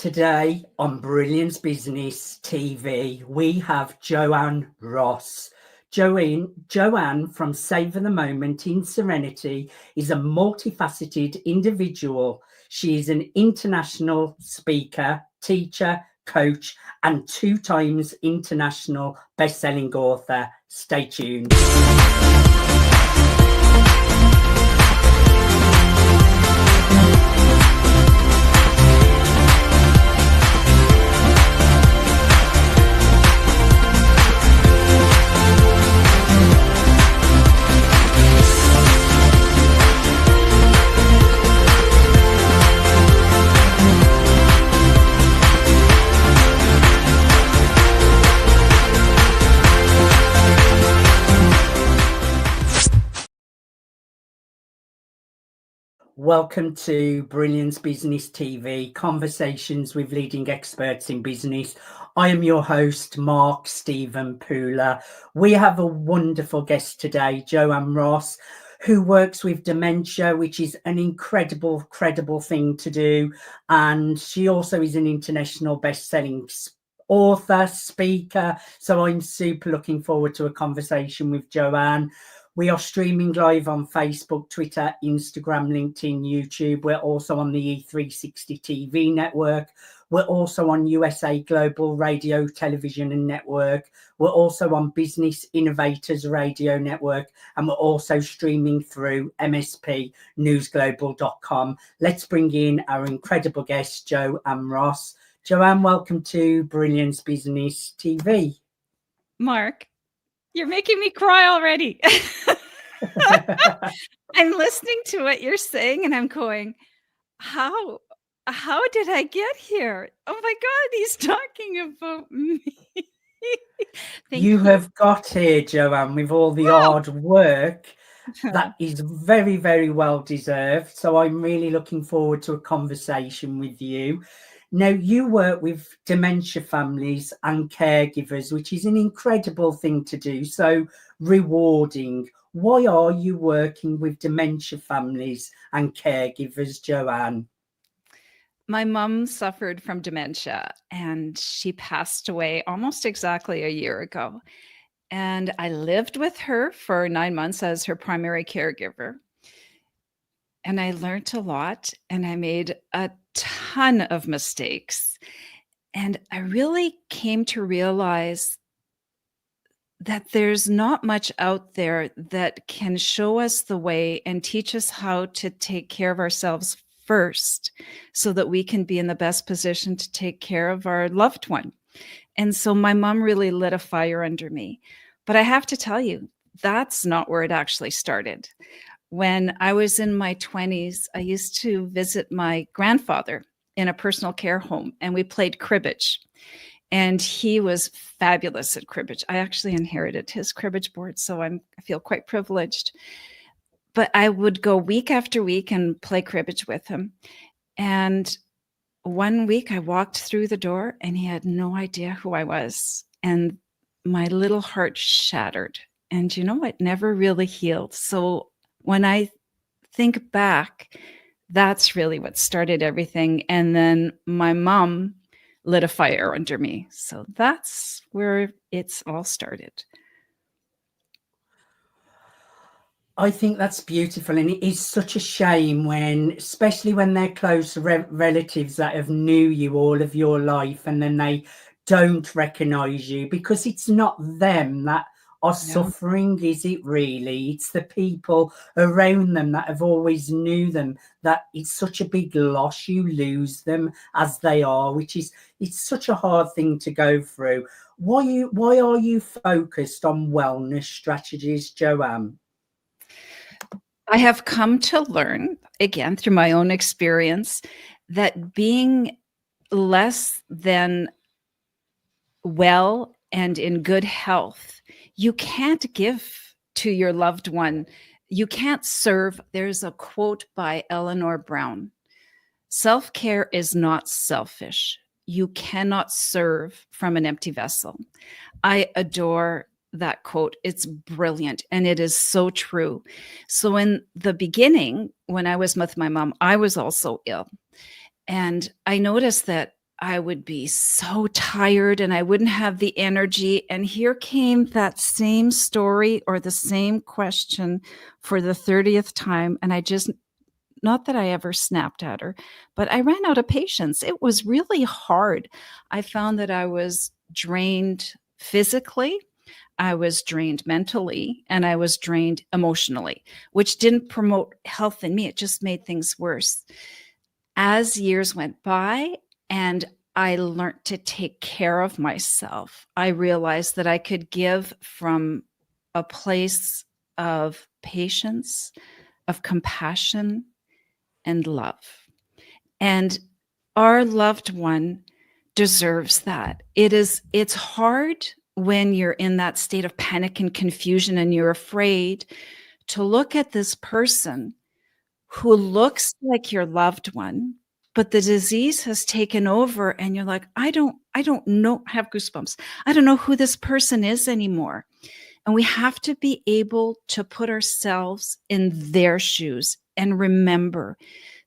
Today on Brilliance Business TV, we have Joanne Ross. Joanne from Savour the Moment in Serenity is a multifaceted individual. She is an international speaker, teacher, coach, and 2 times international best-selling author. Stay tuned. Welcome to Brilliance Business TV, conversations with leading experts in business. I am your host, Mark Stephen Pooler. We have a wonderful guest today, Joanne Ross, who works with dementia, which is an incredible thing to do. And she also is an international best-selling author, speaker. So I'm super looking forward to a conversation with Joanne. We are streaming live on Facebook, Twitter, Instagram, LinkedIn, YouTube. We're also on the E360 TV network. We're also on USA Global Radio, Television and Network. We're also on Business Innovators Radio Network. And we're also streaming through MSP News Global.com. Let's bring in our incredible guest, Joanne Ross. Joanne, welcome to Brilliance Business TV. Mark, you're making me cry already. I'm listening to what you're saying and I'm going, how did I get here? Oh my God, he's talking about me. You have got here, Joanne, with all the hard work that is very, very well deserved. So I'm really looking forward to a conversation with you. Now, you work with dementia families and caregivers, which is an incredible thing to do, so rewarding. Why are you working with dementia families and caregivers, Joanne? My mom suffered from dementia and she passed away almost exactly a year ago. And I lived with her for 9 months as her primary caregiver. And I learned a lot and I made a ton of mistakes. And I really came to realize that there's not much out there that can show us the way and teach us how to take care of ourselves first so that we can be in the best position to take care of our loved one. And so my mom really lit a fire under me. But I have to tell you, that's not where it actually started. When I was in my 20s, I used to visit my grandfather in a personal care home and we played cribbage. And he was fabulous at cribbage. I actually inherited his cribbage board, so I feel quite privileged. But I would go week after week and play cribbage with him. And one week I walked through the door and he had no idea who I was. And my little heart shattered. And you know, it never really healed. So when I think back, that's really what started everything. And then my mom lit a fire under me. So that's where it's all started. I think that's beautiful. And it is such a shame when, especially when they're close relatives that have knew you all of your life and then they don't recognize you, because it's not them that are suffering, is it really? It's the people around them that have always knew them, that it's such a big loss. You lose them as they are, which is, it's such a hard thing to go through. Why are you focused on wellness strategies, Joanne? I have come to learn, again, through my own experience, that being less than well and in good health, you can't give to your loved one. You can't serve. There's a quote by Eleanor Brown. Self-care is not selfish. You cannot serve from an empty vessel. I adore that quote. It's brilliant. And it is so true. So in the beginning, when I was with my mom, I was also ill. And I noticed that I would be so tired and I wouldn't have the energy. And here came that same story or the same question for the 30th time. And I just, not that I ever snapped at her, but I ran out of patience. It was really hard. I found that I was drained physically, I was drained mentally, and I was drained emotionally, which didn't promote health in me. It just made things worse. As years went by and I learned to take care of myself, I realized that I could give from a place of patience, of compassion, and love. And our loved one deserves that. It's hard when you're in that state of panic and confusion and you're afraid to look at this person who looks like your loved one, but the disease has taken over and you're like, I don't know, I have goosebumps. I don't know who this person is anymore. And we have to be able to put ourselves in their shoes and remember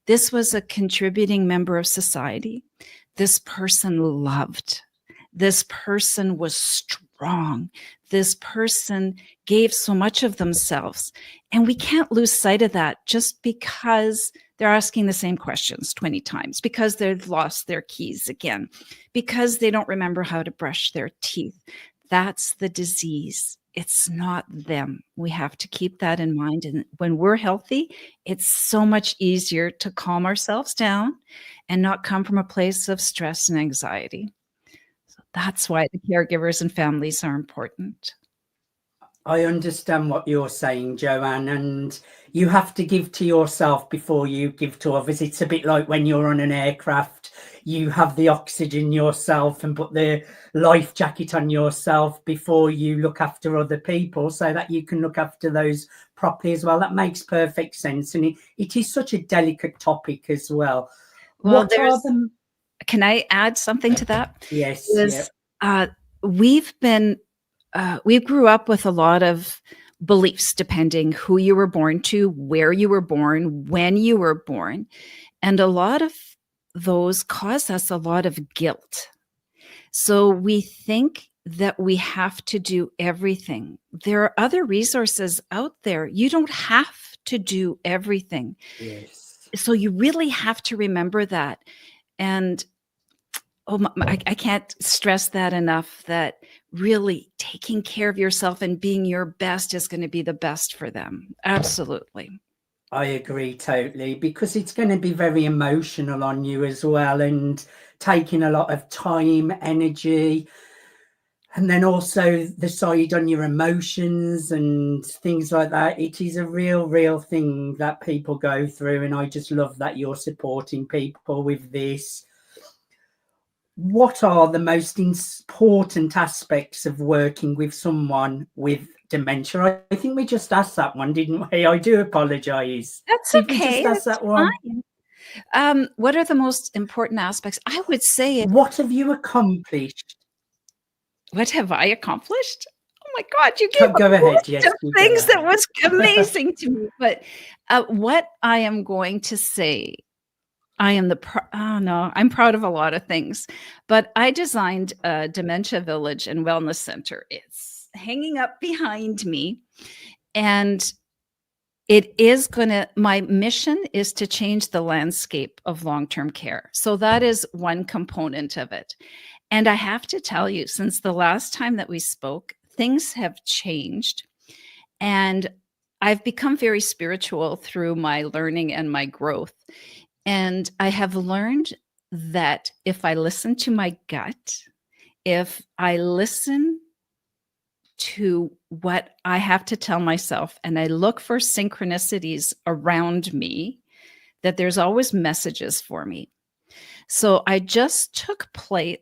this was a contributing member of society. This person loved. This person was strong. This person gave so much of themselves. And we can't lose sight of that just because they're asking the same questions 20 times, because they've lost their keys again, because they don't remember how to brush their teeth. That's the disease. It's not them. We have to keep that in mind. And when we're healthy, it's so much easier to calm ourselves down and not come from a place of stress and anxiety. So that's why the caregivers and families are important. I understand what you're saying, Joanne, and you have to give to yourself before you give to others. It's a bit like when you're on an aircraft, you have the oxygen yourself and put the life jacket on yourself before you look after other people so that you can look after those properly as well. That makes perfect sense. And it is such a delicate topic as well. Well, What are the... Can I add something to that? Yes, Is, we grew up with a lot of beliefs depending who you were born to, where you were born, when you were born. And a lot of those cause us a lot of guilt. So we think that we have to do everything. There are other resources out there. You don't have to do everything. Yes. So you really have to remember that. And I can't stress that enough, that really taking care of yourself and being your best is going to be the best for them. Absolutely. I agree totally, because it's going to be very emotional on you as well, and taking a lot of time, energy, and then also the side on your emotions and things like that. It is a real thing that people go through, and I just love that you're supporting people with this. What are the most important aspects of working with someone with dementia? I think we just asked that one, didn't we? I do apologize. That's Did we okay. just ask That's that one? fine. What are the most important aspects? I would say, What have you accomplished? what have I accomplished? Oh my God, you gave Go a ahead. list Yes, of you go things that ahead. was amazing to me. But what I am going to say, I'm proud of a lot of things, but I designed a dementia village and wellness center. It's hanging up behind me, and my mission is to change the landscape of long-term care. So that is one component of it. And I have to tell you, since the last time that we spoke, things have changed. And I've become very spiritual through my learning and my growth. And I have learned that if I listen to my gut, if I listen to what I have to tell myself and I look for synchronicities around me, that there's always messages for me. So I just took part in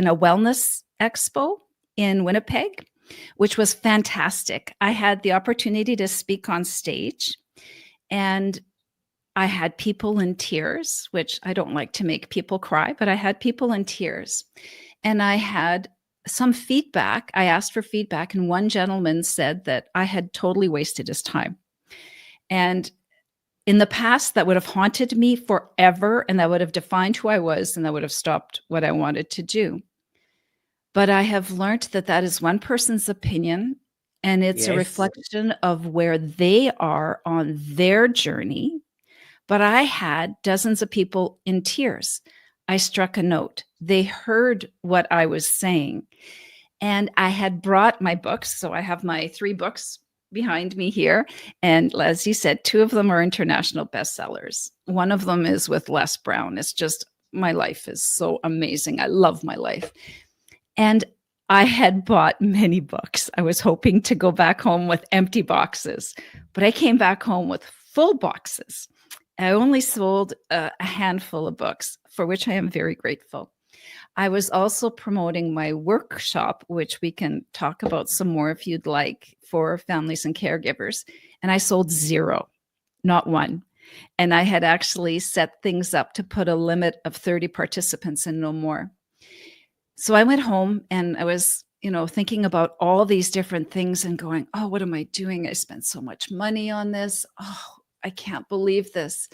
a wellness expo in Winnipeg, which was fantastic. I had the opportunity to speak on stage, and I had people in tears, which I don't like to make people cry, but I had people in tears. And I had some feedback. I asked for feedback, and one gentleman said that I had totally wasted his time. And in the past that would have haunted me forever, and that would have defined who I was, and that would have stopped what I wanted to do. But I have learned that that is one person's opinion, and it's a Yes. reflection of where they are on their journey. But I had dozens of people in tears. I struck a note. They heard what I was saying. And I had brought my books. So I have my 3 books behind me here. And as you said, 2 of them are international bestsellers. One of them is with Les Brown. It's just, my life is so amazing. I love my life. And I had bought many books. I was hoping to go back home with empty boxes, but I came back home with full boxes. I only sold a handful of books, for which I am very grateful. I was also promoting my workshop, which we can talk about some more if you'd like, for families and caregivers. And I sold 0, not 1. And I had actually set things up to put a limit of 30 participants and no more. So I went home and I was, thinking about all these different things and going, oh, what am I doing? I spent so much money on this. Oh, I can't believe this.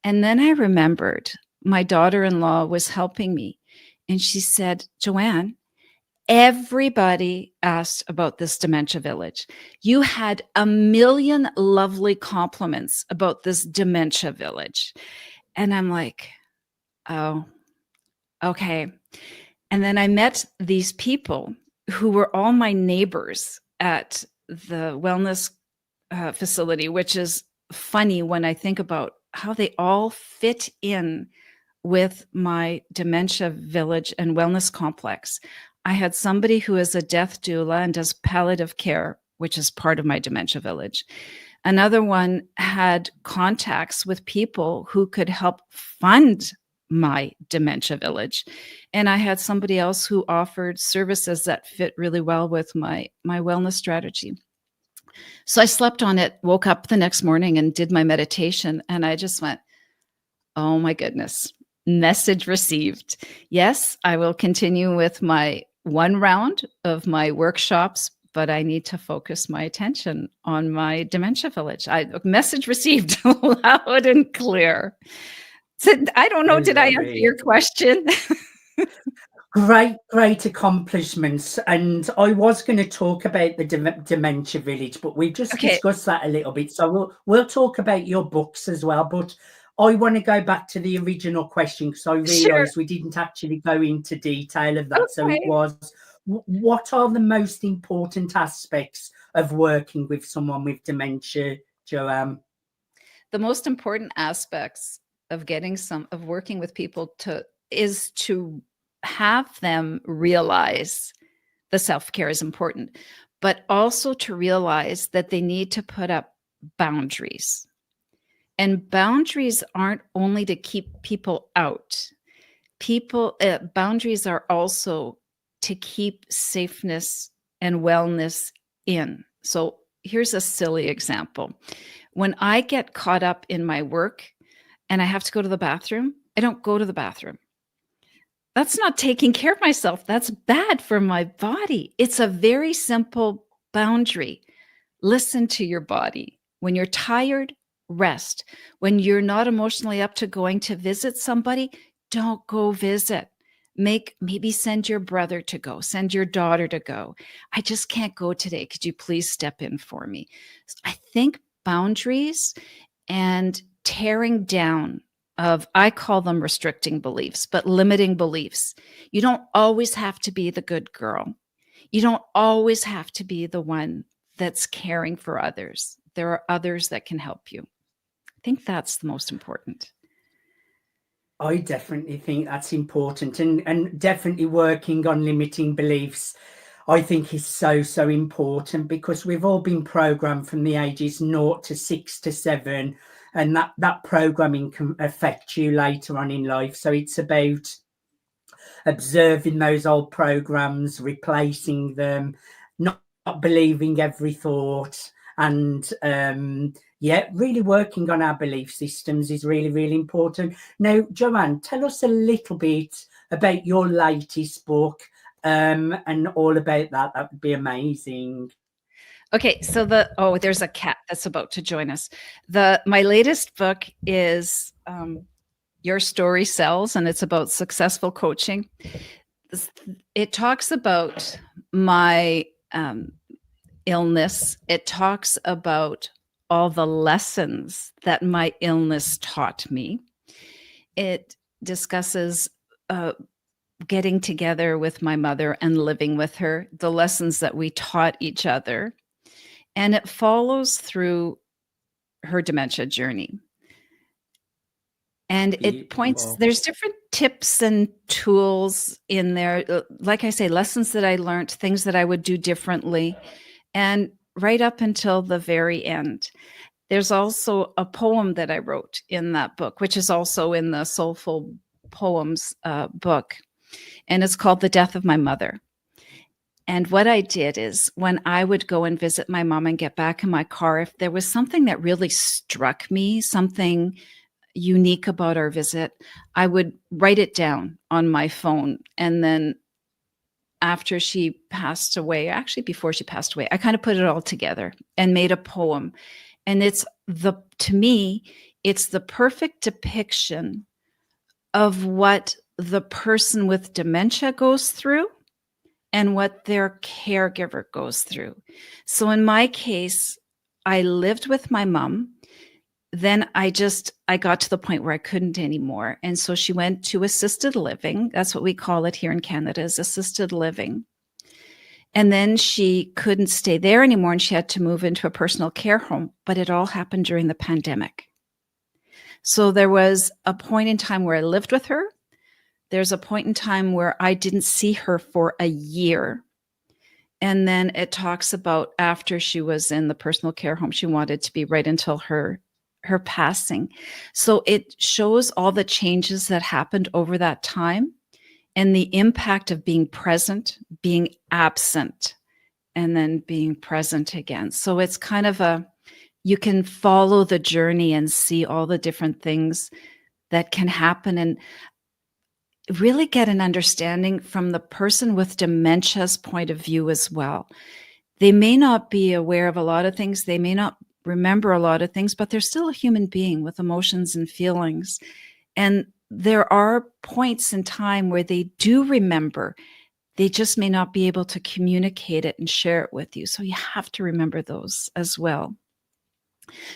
And then I remembered my daughter-in-law was helping me. And she said, Joanne, everybody asked about this dementia village. You had a million lovely compliments about this dementia village. And I'm like, oh, okay. And then I met these people who were all my neighbors at the wellness facility, which is funny when I think about how they all fit in with my dementia village and wellness complex. I had somebody who is a death doula and does palliative care, which is part of my dementia village. Another one had contacts with people who could help fund my dementia village. And I had somebody else who offered services that fit really well with my wellness strategy. So I slept on it, woke up the next morning and did my meditation. And I just went, oh my goodness, message received. Yes, I will continue with my 1 round of my workshops, but I need to focus my attention on my dementia village. Message received loud and clear. So I don't know, did I answer your question? Great accomplishments. And I was going to talk about the dementia village, but we've just discussed that a little bit. So we'll talk about your books as well. But I want to go back to the original question because I realized we didn't actually go into detail of that. Okay. So it was, what are the most important aspects of working with someone with dementia, Joanne? The most important aspects of working with people is to have them realize the self-care is important, but also to realize that they need to put up boundaries. And boundaries aren't only to keep people out. Boundaries are also to keep safeness and wellness in. So here's a silly example. When I get caught up in my work and I have to go to the bathroom, I don't go to the bathroom. That's not taking care of myself. That's bad for my body. It's a very simple boundary. Listen to your body. When you're tired, rest. When you're not emotionally up to going to visit somebody, don't go visit. Maybe send your brother to go, send your daughter to go. I just can't go today. Could you please step in for me? I think boundaries and tearing down I call them restricting beliefs, but limiting beliefs. You don't always have to be the good girl. You don't always have to be the one that's caring for others. There are others that can help you. I think that's the most important. I definitely think that's important, and definitely working on limiting beliefs, I think, is so important, because we've all been programmed from the ages 0 to 6 to 7, and that programming can affect you later on in life. So it's about observing those old programs, replacing them, not believing every thought, and really working on our belief systems is really important. Now, Joanne, tell us a little bit about your latest book and all about that. That would be amazing. Okay, so there's a cat that's about to join us. My latest book is Your Story Sells, and it's about successful coaching. It talks about my illness. It talks about all the lessons that my illness taught me. It discusses getting together with my mother and living with her, the lessons that we taught each other. And it follows through her dementia journey. And it points, there's different tips and tools in there. Like I say, lessons that I learned, things that I would do differently. And right up until the very end. There's also a poem that I wrote in that book, which is also in the Soulful Poems book. And it's called The Death of My Mother. And what I did is when I would go and visit my mom and get back in my car, if there was something that really struck me, something unique about our visit, I would write it down on my phone. And then after she passed away, actually before she passed away, I kind of put it all together and made a poem. And to me, it's the perfect depiction of what the person with dementia goes through and what their caregiver goes through. So in my case, I lived with my mom. Then I got to the point where I couldn't anymore. And so she went to assisted living. That's what we call it here in Canada, is assisted living. And then she couldn't stay there anymore and she had to move into a personal care home. But it all happened during the pandemic. So there was a point in time where I lived with her. There's a point in time where I didn't see her for a year. And then it talks about after she was in the personal care home, she wanted to be right until her passing. So it shows all the changes that happened over that time and the impact of being present, being absent, and then being present again. So it's kind of you can follow the journey and see all the different things that can happen and really get an understanding from the person with dementia's point of view as well. They may not be aware of a lot of things. They may not remember a lot of things, but they're still a human being with emotions and feelings. And there are points in time where they do remember. They just may not be able to communicate it and share it with you. So you have to remember those as well.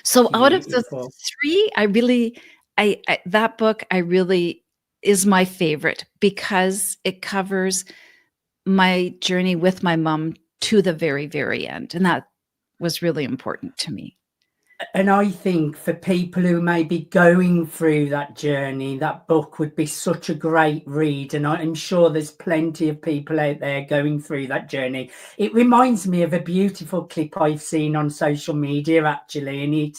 So out of the three, that book, I really is my favorite because it covers my journey with my mom to the very, very end. And that was really important to me. And I think for people who may be going through that journey, that book would be such a great read. And I'm sure there's plenty of people out there going through that journey. It reminds me of a beautiful clip I've seen on social media, actually. And it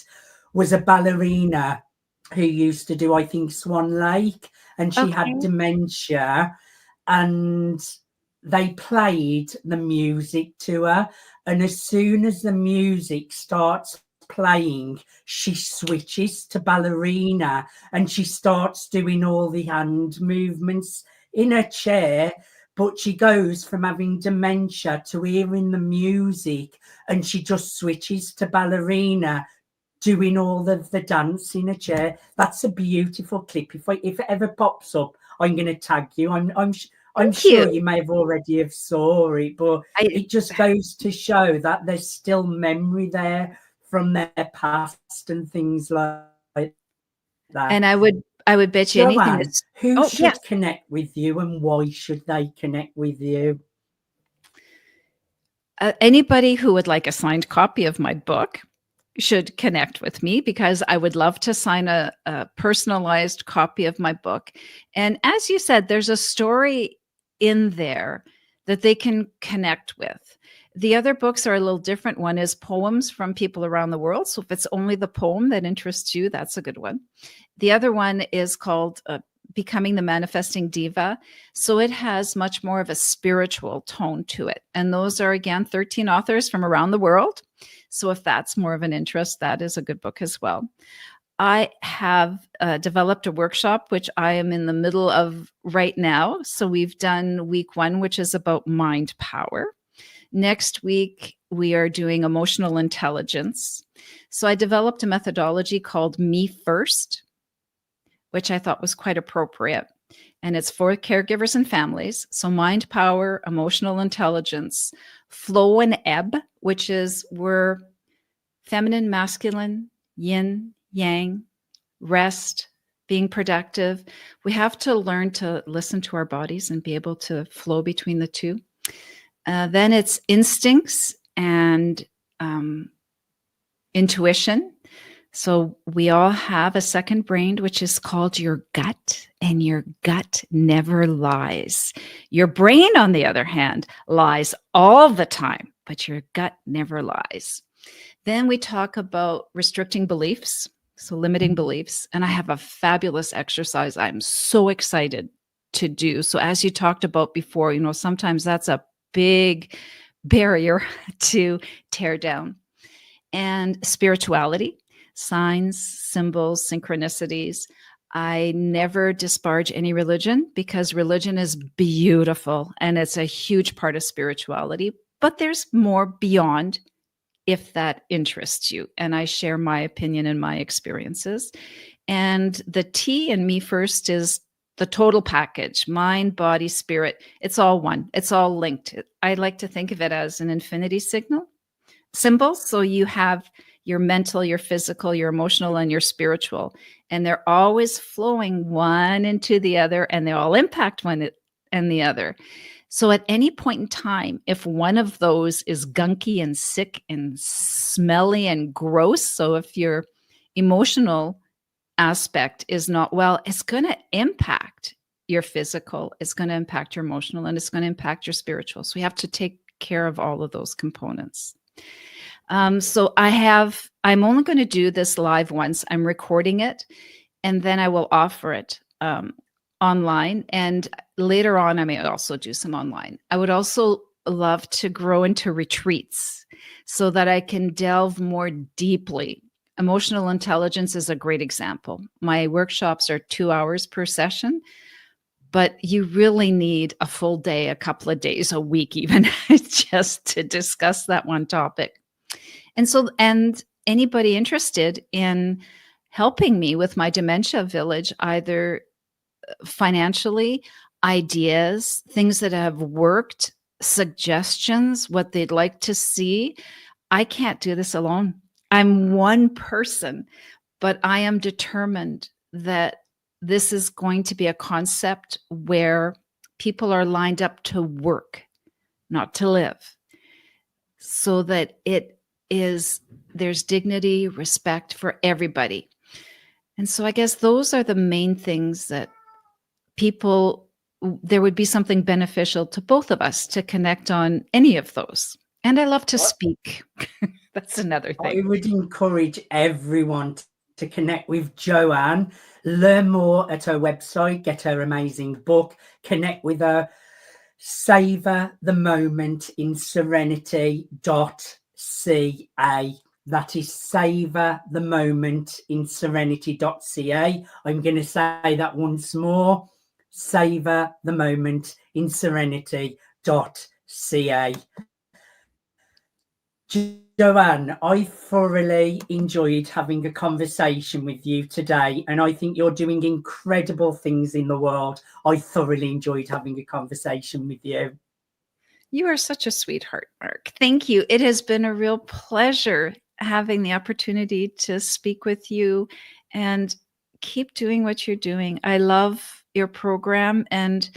was a ballerina who used to do, I think, Swan Lake. And she had dementia. And they played the music to her. And as soon as the music starts playing, she switches to ballerina and she starts doing all the hand movements in her chair, but she goes from having dementia to hearing the music and she just switches to ballerina, doing all the dance in a chair. That's a beautiful clip. If it ever pops up, I'm going to tag you. I'm sure you may have already have saw it, but it just goes to show that there's still memory there from their past and things like that. And I would bet you Joanne, anything who should connect with you and why should they connect with you? Anybody who would like a signed copy of my book should connect with me because I would love to sign a personalized copy of my book. And as you said, there's a story in there that they can connect with. The other books are a little different. One is poems from people around the world. So if it's only the poem that interests you, that's a good one. The other one is called Becoming the Manifesting Diva. So it has much more of a spiritual tone to it. And those are, again, 13 authors from around the world. So if that's more of an interest, that is a good book as well. I have developed a workshop, which I am in the middle of right now. So we've done week 1, which is about mind power. Next week, we are doing emotional intelligence. So I developed a methodology called Me First, which I thought was quite appropriate. And it's for caregivers and families. So mind, power, emotional intelligence, flow and ebb, which is we're feminine, masculine, yin, yang, rest, being productive. We have to learn to listen to our bodies and be able to flow between the two. Then it's instincts and intuition. So we all have a second brain, which is called your gut, and your gut never lies. Your brain, on the other hand, lies all the time, but your gut never lies. Then we talk about restricting beliefs, so limiting beliefs. And I have a fabulous exercise I'm so excited to do. So as you talked about before, sometimes that's a big barrier to tear down. And spirituality, signs, symbols, synchronicities. I never disparage any religion because religion is beautiful and it's a huge part of spirituality, but there's more beyond if that interests you. And I share my opinion and my experiences. And the T in Me First is the total package, mind, body, spirit. It's all one. It's all linked. I like to think of it as an infinity symbol. So you have your mental, your physical, your emotional, and your spiritual. And they're always flowing one into the other, and they all impact one and the other. So at any point in time, if one of those is gunky and sick and smelly and gross, so if your emotional aspect is not well, it's going to impact your physical, it's going to impact your emotional, and it's going to impact your spiritual. So we have to take care of all of those components. So I'm only going to do this live once. I'm recording it, and then I will offer it online. And later on, I may also do some online. I would also love to grow into retreats so that I can delve more deeply. Emotional intelligence is a great example. My workshops are 2 hours per session, but you really need a full day, a couple of days, a week even, just to discuss that one topic. And anybody interested in helping me with my dementia village, either financially, ideas, things that have worked, suggestions, what they'd like to see. I can't do this alone. I'm one person, but I am determined that this is going to be a concept where people are lined up to work, not to live, so that there's dignity, respect for everybody. And so I guess those are the main things that there would be something beneficial to both of us to connect on any of those. And I love to speak. That's another thing. I would encourage everyone to connect with Joanne, learn more at her website, get her amazing book, connect with her. Savour the Moment in Serenity.ca. That is Savour the Moment in Serenity.ca. I'm going to say that once more. Savour the Moment in Serenity.ca. Joanne, I thoroughly enjoyed having a conversation with you today, and I think you're doing incredible things in the world. I thoroughly enjoyed having a conversation with you. You are such a sweetheart, Mark. Thank you. It has been a real pleasure having the opportunity to speak with you, and keep doing what you're doing. I love your program and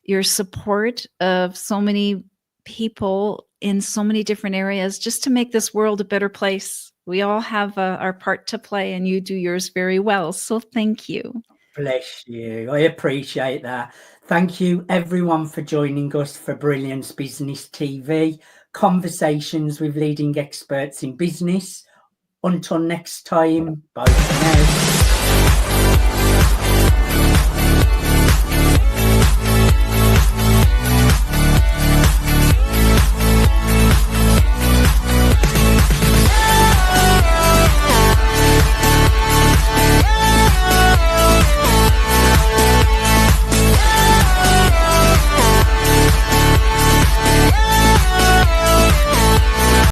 your support of so many people in so many different areas just to make this world a better place. We all have our part to play, and you do yours very well. So thank you. Bless you. I appreciate that. Thank you, everyone, for joining us for Brilliance Business TV, conversations with leading experts in business. Until next time, bye for now.